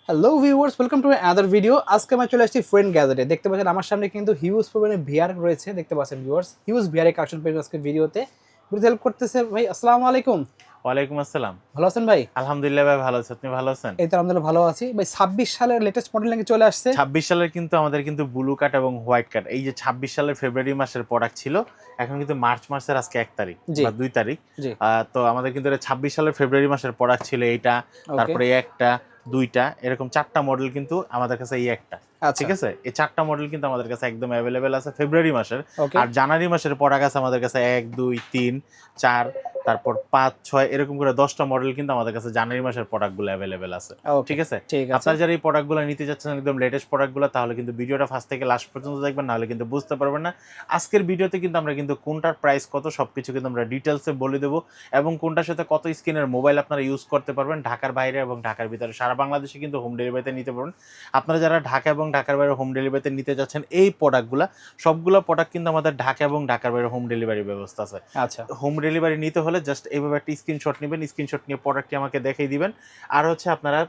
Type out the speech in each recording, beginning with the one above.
Hello viewers, welcome to other video. আজকে আমি চলে আসছি ফ্রেন্ড গ্যাজেটে। দেখতে পাচ্ছেন আমার সামনে কিন্তু হিউজ পরিমাণে ভিআর রয়েছে। দেখতে পাচ্ছেন ভিউয়ার্স, হিউজ ভিআর কালেকশন পেয়ে আজকে ভিডিওতে হেল্প করতেছে ভাই। আসসালামু আলাইকুম। ওয়ালাইকুম আসসালাম। ভালো আছেন ভাই? আলহামদুলিল্লাহ ভাই, ভালো আছি। আপনি ভালো আছেন? এই তো আলহামদুলিল্লাহ ভালো আছি ভাই। 26 সালের লেটেস্ট মডেল নাকি চলে আসছে। 26 সালের কিন্তু আমাদের কিন্তু ব্লু কাট এবং হোয়াইট কাট, এই যে 26 সালের ফেব্রুয়ারি মাসের প্রোডাক্ট ছিল, এখন কিন্তু মার্চ মাসের আজকে 1 তারিখ জি বা 2 তারিখ। জি। তো আমাদের কিন্তু এটা 26 সালের ফেব্রুয়ারি মাসের প্রোডাক্ট ছিল এইটা, ওকে। তারপরে এই একটা, দুইটা, এরকম 4টা মডেল কিন্তু আমাদের কাছে এই একটা। আচ্ছা। ঠিক আছে, এই 4টা মডেল কিন্তু আমাদের কাছে একদম অ্যাভেলেবেল আছে ফেব্রুয়ারি মাসের। ওকে। আর জানুয়ারি মাসের প্রোডাক্ট আছে আমাদের কাছে 1 2 3 4, তারপর 5 6, এরকম করে 10টা মডেল কিন্তু আমাদের কাছে জানুয়ারি মাসের প্রোডাক্টগুলো অ্যাভেলেবেল আছে। ওকে। ঠিক আছে, ঠিক আছে। আপনারা যারা এই প্রোডাক্টগুলো নিতে যাচ্ছেন একদম লেটেস্ট প্রোডাক্টগুলো, তাহলে কিন্তু ভিডিওটা ফার্স্ট থেকে লাস্ট পর্যন্ত দেখবেন, নাহলে কিন্তু বুঝতে পারবেন না। আজকের ভিডিওতে কিন্তু আমরা কিন্তু কোনটার প্রাইস কত সবকিছু কিন্তু আমরা ডিটেলসে বলে দেবো, এবং কোনটার সাথে কত স্ক্রিনের মোবাইল আপনারা ইউজ করতে পারবেন ঢাকার বাইরে এবং ঢাকার ভিতরে সারা বাংলাদেশে কিন্তু হোম ডেলিভারিতে নিতে পারবেন। আপনারা যারা ঢাকা এবং ঢাকার বাইরে হোম ডেলিভারিতে নিতে যাচ্ছেন, এই প্রোডাক্টগুলো সবগুলো প্রোডাক্ট কিন্তু আমাদের ঢাকা এবং ঢাকার বাইরে হোম ডেলিভারি ব্যবস্থা আছে। আচ্ছা। হোম ডেলিভারি নিতে হলে জাস্ট এইভাবে একটা স্ক্রিনশট নেবেন, স্ক্রিনশট নিয়ে প্রোডাক্টটি আমাকে দেখিয়ে দিবেন। আর হচ্ছে আপনারা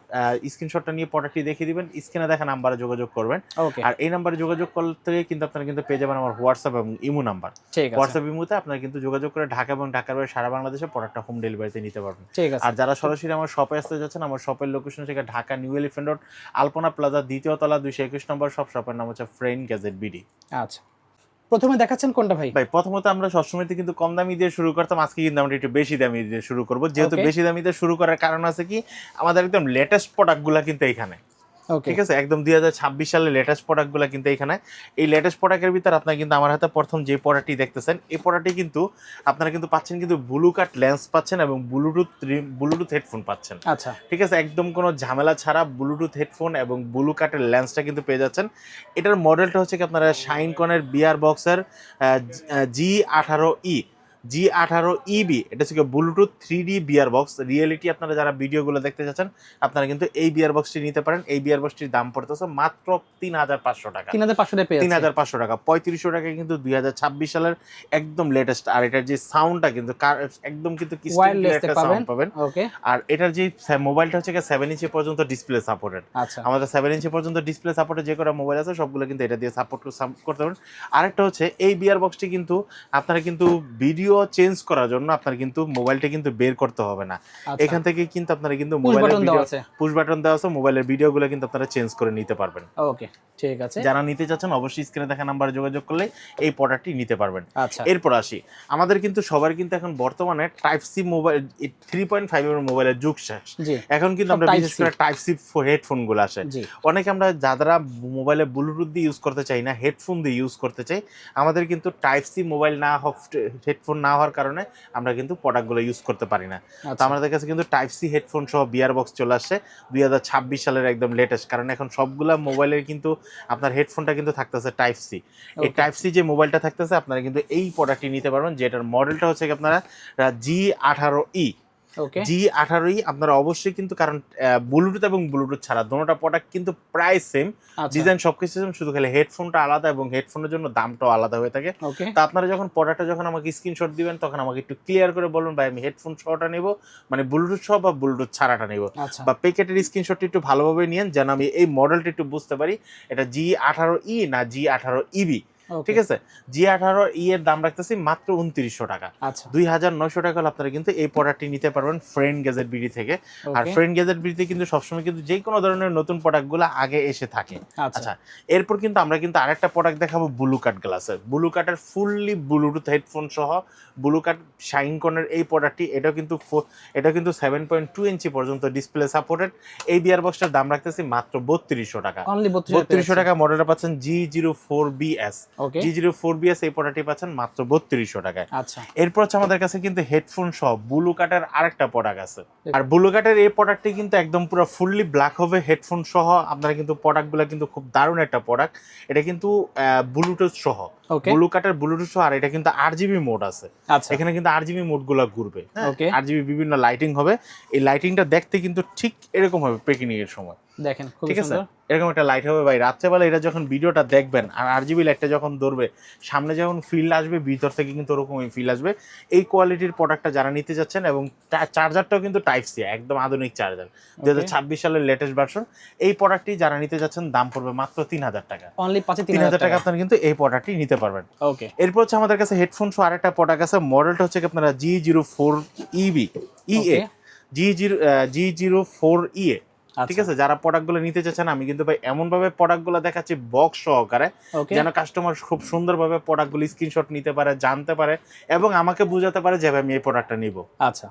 স্ক্রিনশটটা নিয়ে প্রোডাক্টটি দেখিয়ে দিবেন, স্ক্রিনে দেখা নাম্বারে যোগাযোগ করবেন। ওকে। আর এই নাম্বারে যোগাযোগ করতে কিন্তু আপনারা কিন্তু পেয়ে যাবেন আমার হোয়াটসঅ্যাপ এবং ইমো নাম্বার। ঠিক আছে। হোয়াটসঅ্যাপ ইমোতে আপনারা কিন্তু যোগাযোগ করে ঢাকা এবং ঢাকার বাইরে সারা বাংলাদেশে প্রোডাক্টটা হোম ডেলিভারিতে নিতে পারবেন। ঠিক আছে। আর যারা সরাসরি আমার শপে আসতে যাচ্ছেন, আমার শপের লোকেশন থেকে ঢাকা নিউ এলিফ্যান্ট রোড, আলপনা প্লাজা, দ্বিতীয় তলা, 221 নম্বর শপ। শপের নাম হচ্ছে ফ্রেন্ড গ্যাজেট বিডি। আচ্ছা, প্রথমে দেখাচ্ছেন কোনটা ভাই? ভাই প্রথমত আমরা সবসময় কিন্তু কম দামি দিয়ে শুরু করতাম, আজকে কিন্তু আমরা একটু বেশি দামি দিয়ে শুরু করব। যেহেতু ওকে। বেশি দামি দিয়ে শুরু করার কারণ আছে কি, আমাদের একদম লেটেস্ট প্রোডাক্টগুলো কিন্তু এইখানে। ওকে। ঠিক আছে, একদম 2026 সালের লেটেস্ট প্রোডাক্টগুলো কিন্তু এইখানে। এই লেটেস্ট প্রোডাক্টের ভিতর আপনারা কিন্তু আমার হাতে প্রথম যে প্রোডাক্টটি দেখতেছেন, এই প্রোডাক্টটি কিন্তু আপনারা কিন্তু পাচ্ছেন কিন্তু ব্লু কাট লেন্স পাচ্ছেন এবং ব্লুটুথ হেডফোন পাচ্ছেন। আচ্ছা। ঠিক আছে, একদম কোনো ঝামেলা ছাড়া ব্লুটুথ হেডফোন এবং ব্লু কাটের লেন্সটা কিন্তু পেয়ে যাচ্ছেন। এটার মডেলটা হচ্ছে কি আপনারা শাইনকনের বিআর বক্সের G18E এটা হচ্ছে Bluetooth 3D VR box reality. আপনারা যারা ভিডিওগুলো দেখতে চাচ্ছেন, আপনারা কিন্তু এই বিয়ার বক্সটি নিতে পারেন। এই বিয়ার বক্সটির দাম পড়তেছে মাত্র 3500 টাকা। 3500 টাকা পেয়ে যাচ্ছে। 3500 টাকা, 3500 টাকা কিন্তু 2026 সালের একদম লেটেস্ট। আর এটার যে সাউন্ডটা কিন্তু একদম কিন্তু ওয়্যারলেস একটা পাবেন। সাউন্ড পাবেন। ওকে। আর এটার যে মোবাইলটা হচ্ছে 7 ইঞ্চি পর্যন্ত ডিসপ্লে সাপোর্টেড। আচ্ছা। আমাদের 7 ইঞ্চি পর্যন্ত ডিসপ্লে সাপোর্টেড যে কটা মোবাইল আছে সবগুলো কিন্তু এটা দিয়ে সাপোর্ট করতে পারেন। আরেকটা হচ্ছে এই বিয়ার বক্সটি কিন্তু আপনারা কিন্তু ভিডিও চেঞ্জ করার জন্য আপনার কিন্তু মোবাইলটা কিন্তু বের করতে হবে না। আচ্ছা। এখান থেকে কিন্তু আপনারা কিন্তু পুশ মোবাইলের বাটন ভিডিও দেওয়া আছে। পুশ বাটন দেওয়া আছে, মোবাইলের ভিডিওগুলো কিন্তু আপনারা চেঞ্জ করে নিতে পারবেন। ওকে, ঠিক আছে। যারা নিতে চাচ্ছেন অবশ্যই স্ক্রিনে দেখা নাম্বারে যোগাযোগ করলে এই প্রোডাক্টটি নিতে পারবেন। আচ্ছা। এরপর আসি, আমাদের কিন্তু সবার কিন্তু এখন বর্তমানে টাইপ সি মোবাইল 3.5 এর মোবাইলের যুগ শেষ। জি। এখন কিন্তু আমরা বিশেষ করে টাইপ সি হেডফোনগুলো আসে। জি। অনেকে আমরা যারা মোবাইলে ব্লুটুথ দিয়ে ইউজ করতে চাই না, হেডফোন দিয়ে ইউজ করতে চাই, আমাদের কিন্তু টাইপ সি মোবাইল না হেডফোন না হওয়ার কারণে আমরা কিন্তু প্রোডাক্টগুলো ইউজ করতে পারি না। তো আচ্ছা। আমাদের কাছে কিন্তু টাইপ সি হেডফোন সহ বিয়ার বক্স চলে আসছে 2026 সালের একদম লেটেস্ট। কারণ এখন সবগুলা মোবাইলের কিন্তু আপনার হেডফোনটা কিন্তু থাকতেছে টাইপ সি। এই টাইপ সি যে মোবাইলটা থাকতেছে, আপনারা কিন্তু এই প্রোডাক্টটি নিতে পারবেন, যেটার মডেলটা হচ্ছে আপনারা G18E। ওকে। G18E আপনারা অবশ্যই কিন্তু, কারণ ব্লুটুথ এবং ব্লুটুথ ছাড়া দুটোটা প্রোডাক্ট কিন্তু প্রায় সেম, ডিজাইন সবকিছু সেম, শুধু খালি হেডফোনটা আলাদা এবং হেডফোনের জন্য দামটাও আলাদা হয়ে থাকে। ওকে। তা আপনারা যখন প্রোডাক্টটা যখন আমাকে স্ক্রিনশট দিবেন, তখন আমাকে একটু ক্লিয়ার করে বলুন ভাই আমি হেডফোন সহটা নেব, মানে ব্লুটুথ সহ বা ব্লুটুথ ছাড়াটা নেব, আচ্ছা। বা প্যাকেটের স্ক্রিনশটটি একটু ভালোভাবে নিয়েন যেন আমি এই মডেলটা একটু বুঝতে পারি এটা G18E না G18EB। ঠিক আছে, G18E এর দাম রাখতেছি মাত্র 2900 টাকা। আচ্ছা। 2900 টাকা হলে আপনারা কিন্তু এই প্রোডাক্টটি নিতে পারবেন ফ্রেন্ড গ্যাজেট বিডি থেকে। আর ফ্রেন্ড গ্যাজেট বিডিতে কিন্তু সবসময় কিন্তু যে কোনো ধরনের নতুন প্রোডাক্টগুলো আগে এসে থাকে। আচ্ছা, এরপর কিন্তু আমরা কিন্তু আরেকটা প্রোডাক্ট দেখাবো ব্লু কাট গ্লাসের। ব্লু কাটের ফুললি ব্লুটুথ হেডফোন সহ ব্লু কাট শাইনকনের এই প্রোডাক্টটি, এটা কিন্তু 7.2 ইঞ্চি পর্যন্ত ডিসপ্লে সাপোর্টেড। এই বিয়ার বক্সটার দাম রাখতেছি মাত্র 3200 টাকা। 3200 টাকা মডেলটা পাচ্ছেন G04BS। G04BS এই প্রোডাক্টটি পাচ্ছেন মাত্র 3200 টাকায়। আচ্ছা। এরপর হচ্ছে আমাদের কাছে কিন্তু হেডফোন সহ ব্লু কাটের আরেকটা প্রোডাক্ট আছে। আর ব্লু কাটের এই প্রোডাক্টটি কিন্তু একদম পুরো ফুললি ব্ল্যাক হবে হেডফোন সহ। আপনারা কিন্তু প্রোডাক্টগুলো কিন্তু খুব দারুণ একটা প্রোডাক্ট। এটা কিন্তু ব্লুটুথ সহ। ওকে ব্লু কাটের ব্লুটুথ সহ, আর এটা কিন্তু আরজিবি মোড আছে। আচ্ছা এখানে কিন্তু আরজিবি মোডগুলো ঘুরবে, হ্যাঁ ওকে আরজিবি বিভিন্ন লাইটিং হবে। এই লাইটিংটা দেখতে কিন্তু ঠিক এরকম হবে পেকিনিং এর সময়, দেখেন খুব ঠিক আছে? সুন্দর। এরকম একটা লাইট হবে ভাই, রাত্রেবেলা এটা যখন ভিডিওটা দেখবেন আর আরজিবি লাইটটা যখন ধরবে, সামনে যখন ফিল আসবে ভিতর থেকে কিন্তু ওরকমই ফিল আসবে। এই কোয়ালিটির প্রোডাক্টটা যারা নিতে যাচ্ছেন, এবং চার্জারটাও কিন্তু টাইপ সি, একদম আধুনিক চার্জার, 2026 সালের লেটেস্ট ভার্সন। এই প্রোডাক্টটি যারা নিতে যাচ্ছেন দাম পড়বে মাত্র 3000 টাকা। অনলি 3000 টাকা আপনারা কিন্তু এই প্রোডাক্টটি নিতে পারবেন। ওকে এরপর হচ্ছে আমাদের কাছে হেডফোন সহ আরেকটা প্রোডাক্ট আছে। মডেলটা হচ্ছে কি আপনারা G04EB EA G04EA, ঠিক আছে? যারা প্রোডাক্টগুলো নিতে চাচ্ছেন, আমি কিন্তু ভাই এমনভাবে প্রোডাক্টগুলো দেখাচ্ছি বক্স সহকারে, যেন কাস্টমার খুব সুন্দরভাবে প্রোডাক্টগুলো স্ক্রিনশট নিতে পারে, জানতে পারে এবং আমাকে বোঝাতে পারে যে আমি এই প্রোডাক্টটা নিব। আচ্ছা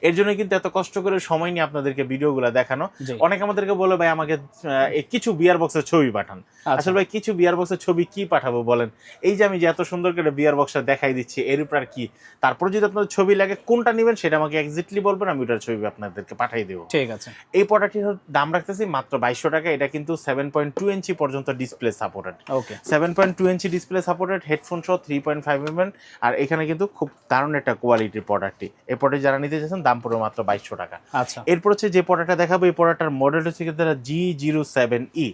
এর জন্য কিন্তু এত কষ্ট করে সময় নিয়ে আপনাদেরকে ভিডিওগুলো দেখানো। অনেকে আমাদেরকে বলে ভাই আমাকে কিছু বিয়ার বক্সের ছবি পাঠান। আসলে ভাই কিছু বিয়ার বক্সের ছবি কি পাঠাবো বলেন? এই যে আমি যে এত সুন্দর করে বিয়ার বক্সটা দেখাই দিচ্ছি, এর উপর আর কি? তারপর যদি আপনাদের ছবি লাগে, কোনটা নেবেন সেটা আমাকে এক্স্যাক্টলি বলবেন, আমি ওটার ছবি আপনাদেরকে পাঠিয়ে দেবো। ঠিক আছে। এই প্রোডাক্টটির দাম রাখতেছি মাত্র 2200 টাকা। এটা কিন্তু 7.2 ইঞ্চি পর্যন্ত ডিসপ্লে সাপোর্টেড। ওকে 7.2 ইঞ্চি ডিসপ্লে সাপোর্টেড, হেডফোন সহ 3.5 mm। আর এখানে কিন্তু খুব দারুণ একটা কোয়ালিটির প্রোডাক্টটি। এই প্রোডাক্ট যারা নিতে চাচ্ছেন দাম পড়বে মাত্র 2200 টাকা। আচ্ছা এরপর হচ্ছে যে প্রোডাক্টটা দেখাবো, এই প্রোডাক্টটার মডেল হচ্ছে G07E।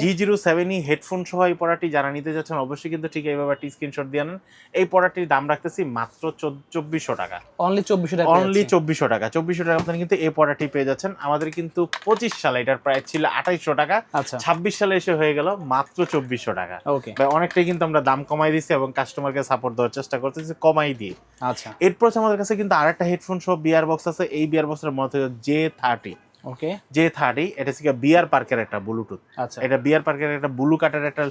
G07E হেডফোন সহ এই প্রোডাক্টটি যারা নিতে যাচ্ছেন অবশ্যই কিন্তু ঠিক এইভাবে একটা স্ক্রিনশট দিয়ে নেন। এই প্রোডাক্টটির দাম রাখতেছি মাত্র 2400 টাকা। অনলি 2400 টাকা। অনলি 2400 টাকা। 2400 টাকা আপনারা কিন্তু এই প্রোডাক্টটি পেয়ে যাচ্ছেন। আমাদের কিন্তু 25 সালে এটার প্রাইস ছিল 2800 টাকা। আচ্ছা 26 সালে এসে হয়ে গেল মাত্র 2400 টাকা। ওকে ভাই অনেকটাই কিন্তু আমরা দাম কমাই দিচ্ছি এবং কাস্টমারকে সাপোর্ট দেওয়ার চেষ্টা করতেছি কমাই দিয়ে। আচ্ছা এরপর আমাদের কাছে কিন্তু আরেকটা হেডফোন সহ বিয়ার বক্স আছে। এই বিয়ার বক্সের মধ্যে J30। ওকে J30 এটা হচ্ছে বিয়ার পার্কের একটা ব্লুটুথ। আচ্ছা এটা বিয়ার পার্কের একটা ব্লু কাটের একটা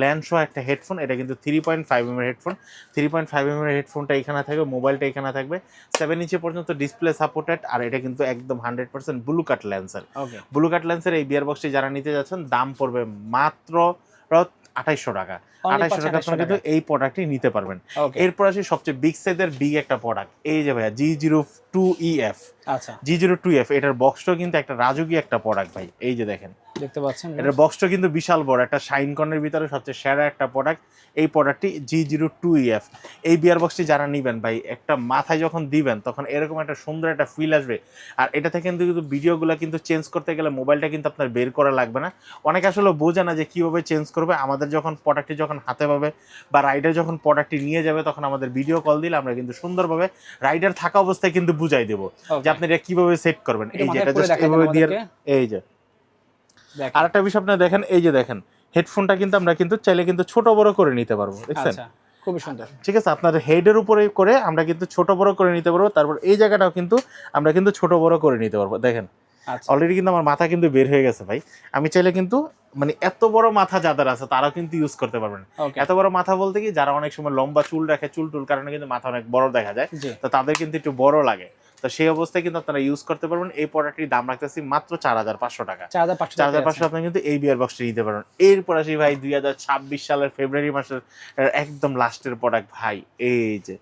ল্যান্ড সহ একটা হেডফোন। এটা কিন্তু 3.5 mm হেডফোন। 3.5 mm হেডফোনটা এখানে থাকবে, মোবাইলটা এখানে থাকবে, 7 ইঞ্চি পর্যন্ত ডিসপ্লে সাপোর্টেড। আর এটা কিন্তু একদম 100% ব্লু কাট লেন্সের। ওকে ব্লু কাট লেন্সের এই বিয়ার বক্সটি যারা নিতে যাচ্ছেন দাম পড়বে মাত্র 2800 টাকা। 2800 টাকা আপনারা কিন্তু এই প্রোডাক্টটি নিতে পারবেন। এরপর আসি সবচেয়ে বিগ সাইজের বিগ একটা প্রোডাক্ট, এই যে ভাইয়া G02EF। আচ্ছা G02EF এটার বক্সটাও কিন্তু একটা রাজকীয় একটা প্রোডাক্ট ভাই। এই যে দেখেন দেখতে পাচ্ছেন এটার বক্সটা কিন্তু বিশাল বড়, একটা শাইন কর্নের ভিতরে সবচেয়ে সেরা একটা প্রোডাক্ট এই প্রোডাক্টটি G02EF। এই বিয়ার বক্সটি যারা নেবেন ভাই, একটা মাথায় যখন দিবেন তখন এরকম একটা সুন্দর একটা ফিল আসবে। আর এটা থেকে কিন্তু ভিডিওগুলো কিন্তু চেঞ্জ করতে গেলে মোবাইলটা কিন্তু আপনার বের করা লাগবে না। অনেকে আসলে বোঝে না যে কীভাবে চেঞ্জ করবে। আমাদের যখন প্রোডাক্টটি যখন হাতে পাবে বা রাইডার যখন প্রোডাক্টটি নিয়ে যাবে, তখন আমাদের ভিডিও কল দিলে আমরা কিন্তু সুন্দরভাবে রাইডার থাকা অবস্থায় কিন্তু বুঝাই দেবো যে আপনি এটা কীভাবে সেট করবেন। এই যে এটা জাস্ট এভাবে দিয়ে, এই যে আরেকটা বিষয় আপনারা দেখেন, এই যে দেখেন হেডফোনটা কিন্তু আমরা কিন্তু চাইলে কিন্তু ছোট বড় করে নিতে পারবো, দেখছেন? খুবই সুন্দর, ঠিক আছে? আপনার হেডের উপরে করে আমরা কিন্তু ছোট বড় করে নিতে পারবো। তারপর এই জায়গাটাও কিন্তু আমরা কিন্তু ছোট বড় করে নিতে পারবো। দেখেন অলরেডি কিন্তু আমার মাথা কিন্তু বের হয়ে গেছে ভাই। আমি চাইলে কিন্তু মানে এত বড় মাথা যাদের আছে তারাও কিন্তু ইউজ করতে পারবেন। এত বড় মাথা বলতে কি, যারা অনেক সময় লম্বা চুল রাখে, চুল কারণে কিন্তু মাথা অনেক বড় দেখা যায়, তো তাদের কিন্তু একটু বড় লাগে। তো সেই অবস্থায় কিন্তু আপনারা ইউজ করতে পারবেন। এই প্রোডাক্টটির দাম রাখতেছি মাত্র 4500 টাকা। 4500 আপনি কিন্তু এই বিয়ার বক্সটি নিতে পারবেন। এরপর আসি ভাই 2026 সালের ফেব্রুয়ারি মাসের একদম লাস্টের প্রোডাক্ট ভাই। এই যে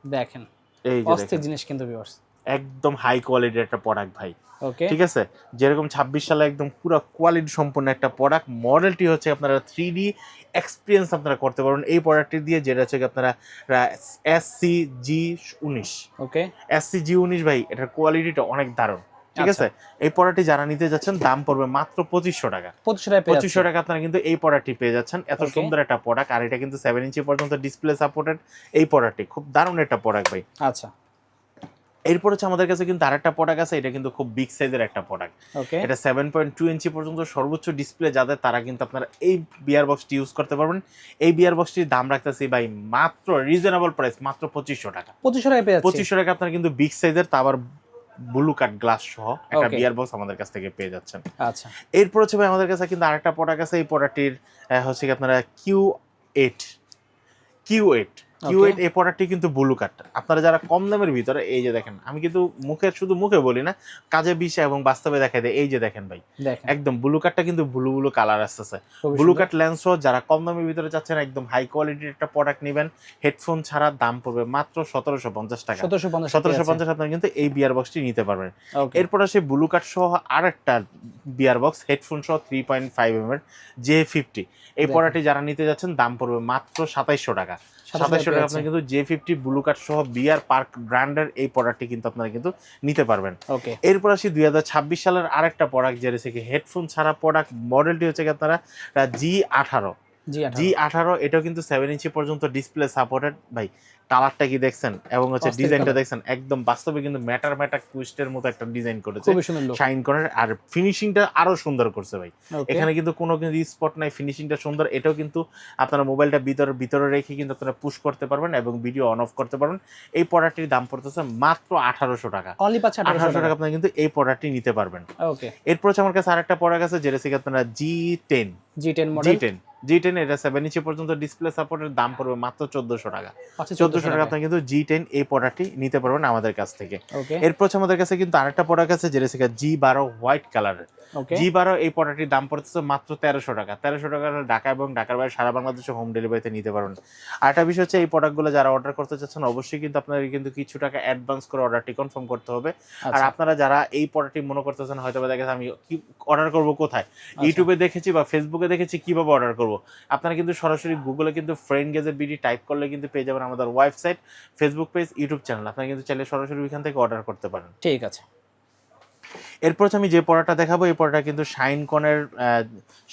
দেখেন, এই যে অস্থির জিনিস কিন্তু ভিউয়ার্স, একদম হাই কোয়ালিটির একটা প্রোডাক্ট ভাই। ওকে ঠিক আছে? যেরকম 26 সালে একদম পুরো কোয়ালিটি সম্পন্ন একটা প্রোডাক্ট। মডেলটি হচ্ছে আপনারা 3D এক্সপিরিয়েন্স আপনারা করতে পারবেন এই প্রোডাক্টটি দিয়ে, যেটা হচ্ছে আপনারা SCG19। ওকে SCG19 ভাই, এটার কোয়ালিটিটা অনেক দারুণ। ঠিক আছে? এই প্রোডাক্টটি যারা নিতে যাচ্ছেন দাম পড়বে মাত্র 2500 টাকা। 2500 টাকা আপনারা কিন্তু এই প্রোডাক্টটি পেয়ে যাচ্ছেন। এত সুন্দর একটা প্রোডাক্ট। আর এটা কিন্তু 7 ইঞ্চি পর্যন্ত ডিসপ্লে সাপোর্টেড। এই প্রোডাক্টটি খুব দারুণ একটা প্রোডাক্ট ভাই। আচ্ছা এরপর হচ্ছে আমাদের কাছে কিন্তু আরেকটা প্রোডাক্ট আছে। এটা কিন্তু খুব বিগ সাইজের একটা প্রোডাক্ট। এটা 7.2 ইঞ্চি পর্যন্ত সর্বোচ্চ ডিসপ্লে যাদের, তারা কিন্তু আপনারা এই বিয়ার বক্সটি ইউজ করতে পারবেন। এই বিয়ার বক্সটির দাম রাখতেছি ভাই মাত্র রিজনেবল প্রাইস, মাত্র 2500 টাকা। 2500 টাকা আপনারা কিন্তু বিগ সাইজের, তা আবার ব্লু কাট গ্লাস সহ একটা বিয়ার বক্স আমাদের কাছ থেকে পেয়ে যাচ্ছেন। আচ্ছা এরপর হচ্ছে ভাই আমাদের কাছে কিন্তু আরেকটা প্রোডাক্ট আছে। এই প্রোডাক্টটির হচ্ছে কি আপনারা Q8 Q8 এই প্রোডাক্টটি কিন্তু ব্লু কাট। আপনারা যারা কম দামের ভিতরে, এই যে দেখেন, আমি কিন্তু শুধু মুখে বলি না, কাজে বিষে এবং বাস্তবে দেখাই দেয়। এই যে দেখেন ভাই, একদম ব্লু কাটটা কিন্তু ব্লু ব্লু কালার আসতেছে। ব্লু কাট লেন্স সহ যারা কম দামের ভিতরে চাচ্ছেন একদম হাই কোয়ালিটির একটা প্রোডাক্ট নেবেন, হেডফোন ছাড়া, দাম পড়বে মাত্র 1750 টাকা। 1750 আপনারা কিন্তু এই বিয়ার বক্সটি নিতে পারবেন। এরপর আসে ব্লু কাট সহ আরেকটা বিয়ার বক্স, হেডফোন সহ 3.5 mm J50। এই প্রোডাক্টটি যারা নিতে যাচ্ছেন দাম পড়বে মাত্র 2700 টাকা। 2700 টাকা আপনারা কিন্তু J50 ব্লু কাট সহ বিয়ার পার্ক ব্র্যান্ডের এই প্রোডাক্টটি কিন্তু আপনারা কিন্তু নিতে পারবেন। এরপর আসি 2026 সালের আরেকটা প্রোডাক্ট, যেটা হচ্ছে কি হেডফোন ছাড়া প্রোডাক্ট। মডেলটি হচ্ছে কি আপনারা G18। G18 এটাও কিন্তু 7 ইঞ্চি পর্যন্ত ডিসপ্লে সাপোর্টেড। ভাই কালারটা কি দেখছেন এবং হচ্ছে ডিজাইনটা দেখছেন, একদম বাস্তবে কিন্তু ম্যাটার টুইস্টের মতো একটা ডিজাইন করেছে, শাইন করে, আর ফিনিশিংটা আরো সুন্দর করছে ভাই। এখানে কিন্তু কোনো কিন্তু স্পট নাই, ফিনিশিংটা সুন্দর। এটাও কিন্তু আপনারা মোবাইলটা ভিতরে রেখে কিন্তু আপনারা পুশ করতে পারবেন এবং ভিডিও অন অফ করতে পারবেন। এই প্রোডাক্টটির দাম পড়তেছে মাত্র 1800 টাকা। 1800 টাকা আপনারা কিন্তু এই প্রোডাক্টটি নিতে পারবেন। এরপর হচ্ছে আমার কাছে আরেকটা প্রোডাক্ট আছে, যেটা হচ্ছে আপনারা G10 মডেল। G10 এটা 7 ইঞ্চি পর্যন্ত ডিসপ্লে সাপোর্টের, দাম পড়বে মাত্র 1400 টাকা। 1400 টাকা আপনারা কিন্তু G10 এই প্রোডাক্টটি নিতে পারবেন আমাদের কাছ থেকে। এরপর হচ্ছে আমাদের কাছে কিন্তু আরেকটা প্রোডাক্ট আছে, যেটা হচ্ছে G12 হোয়াইট কালারের। G12 এই প্রোডাক্টটির দাম পড়তেছে মাত্র 1300 টাকা। 1300 টাকা ঢাকা এবং ঢাকার বাইরে সারা বাংলাদেশে হোম ডেলিভারিতে নিতে পারবেন। আরেকটা বিষয় হচ্ছে, এই প্রোডাক্টগুলো যারা অর্ডার করতে চাচ্ছেন অবশ্যই কিন্তু আপনাদের কিন্তু কিছু টাকা অ্যাডভান্স করে অর্ডারটি কনফার্ম করতে হবে। আর আপনারা যারা এই প্রোডাক্টটি মনে করতেছেন হয়তো বা দেখেন আমি কি অর্ডার করব কোথায়, ইউটিউবে দেখেছি বা ফেসবুকে দেখেছি, কিভাবে অর্ডার করব, আপনারা কিন্তু সরাসরি গুগলে কিন্তু ফ্রেন্ড গ্যাজেট বিডি টাইপ করলে কিন্তু পেয়ে যাবেন আমাদের website, Facebook page, YouTube channel. আপনারা কিন্তু চাইলে সরাসরি ওইখান থেকে অর্ডার করতে পারেন। ঠিক আছে। এরপর আমি যে প্রোডাক্টটা দেখাবো, এই প্রোডাক্টটা কিন্তু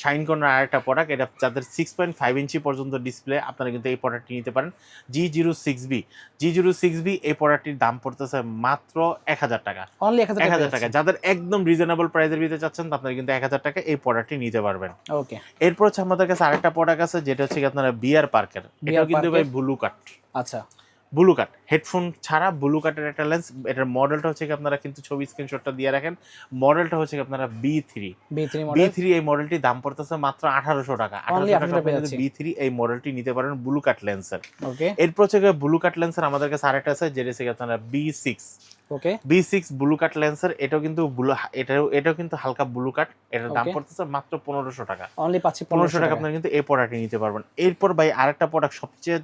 শাইনকনের আরেকটা প্রোডাক্ট। এটা যাদের 6.5 ইঞ্চি পর্যন্ত ডিসপ্লে, আপনারা কিন্তু এই প্রোডাক্টটি নিতে পারেন। G06B এই প্রোডাক্টটির দাম পড়তেছে মাত্র 1000 টাকা। 1000 টাকা। যাদের একদম রিজনেবল প্রাইসের ভিতরে চাচ্ছেন, আপনারা কিন্তু 1000 টাকা এই প্রোডাক্টটি নিতে পারবেন। এরপর হচ্ছে আমাদের কাছে আরেকটা প্রোডাক্ট আছে, যেটা হচ্ছে আপনারা বিয়ার পার্কের। এটা কিন্তু ভাই ব্লু কাট। আচ্ছা, ব্লু কাট হেডফোন ছাড়া ব্লু কাটের একটা লেন্স। এটার মডেলটা হচ্ছে কি আপনারা কিন্তু ছবি স্ক্রিনশটটা দিয়ে রাখেন। মডেলটা হচ্ছে কি আপনারা B3 এই মডেলটির দাম পড়তেছে মাত্র 1800 টাকা। 1800 টাকা B3 এই মডেলটি নিতে পারেন ব্লু কাট লেন্সের। এরপর হচ্ছে ব্লু কাট লেন্সের আমাদের কাছে আরেকটা আছে, যেটা হচ্ছে আপনারা B6 ব্লু কাট লেন্সের। এটাও কিন্তু এটাও কিন্তু হালকা ব্লু কাট। এটার দাম পড়তেছে মাত্র 1500 টাকা। 1500 টাকা আপনারা কিন্তু এই প্রোডাক্টটি নিতে পারবেন। এরপর ভাই আরেকটা প্রোডাক্ট, সবচেয়ে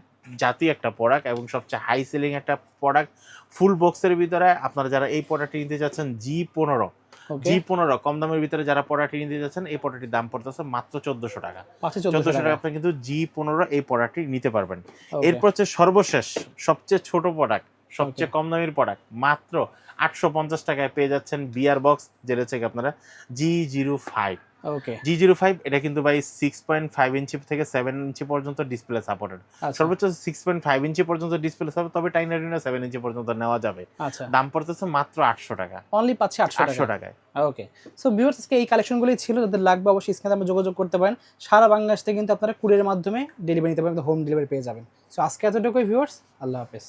জাতীয় একটা প্রোডাক্ট এবং সবচেয়ে হাই সেলিং একটা প্রোডাক্ট, ফুল বক্সের ভিতরে। আপনারা যারা এই প্রোডাক্টটি নিতে যাচ্ছেন, G15 কম দামের ভিতরে যারা প্রোডাক্টটি নিতে যাচ্ছেন, এই প্রোডাক্টটির দাম পড়তেছে মাত্র 1400 টাকা। 1400 টাকা আপনারা কিন্তু G15 এই প্রোডাক্টটি নিতে পারবেন। এরপর হচ্ছে সর্বশেষ সবচেয়ে ছোট প্রোডাক্ট, সবচেয়ে কম দামের প্রোডাক্ট, মাত্র 850 টাকায় পেয়ে যাচ্ছেন বিয়ার বক্স, যেটা হচ্ছে আপনারা G05। এটা কিন্তু ভাই 6.5 ইঞ্চি থেকে 7 ইঞ্চি পর্যন্ত ডিসপ্লে সাপোর্টেড। সর্বোচ্চ 6.5 ইঞ্চি পর্যন্ত ডিসপ্লে সাপোর্ট, তবে টাইনার 7 ইঞ্চি পর্যন্ত নেওয়া যাবে। দাম পড়তেছে মাত্র 800 টাকা। অনলি পাচ্ছে 800 টাকায়। ওকে, সো ভিউয়ার্স, আজকে এই কালেকশনগুলোই ছিল। যাদের লাগবে অবশ্যই স্ক্রিনে আমরা যোগাযোগ করতে পারেন। সারা বাংলাদেশ থেকে কিন্তু আপনারা কুরিয়ারের মাধ্যমে ডেলিভারি নিতে পারেন, হোম ডেলিভারি পেয়ে যাবেন। সো আজকে এতটুকুই ভিউয়ার্স, আল্লাহ হাফেজ।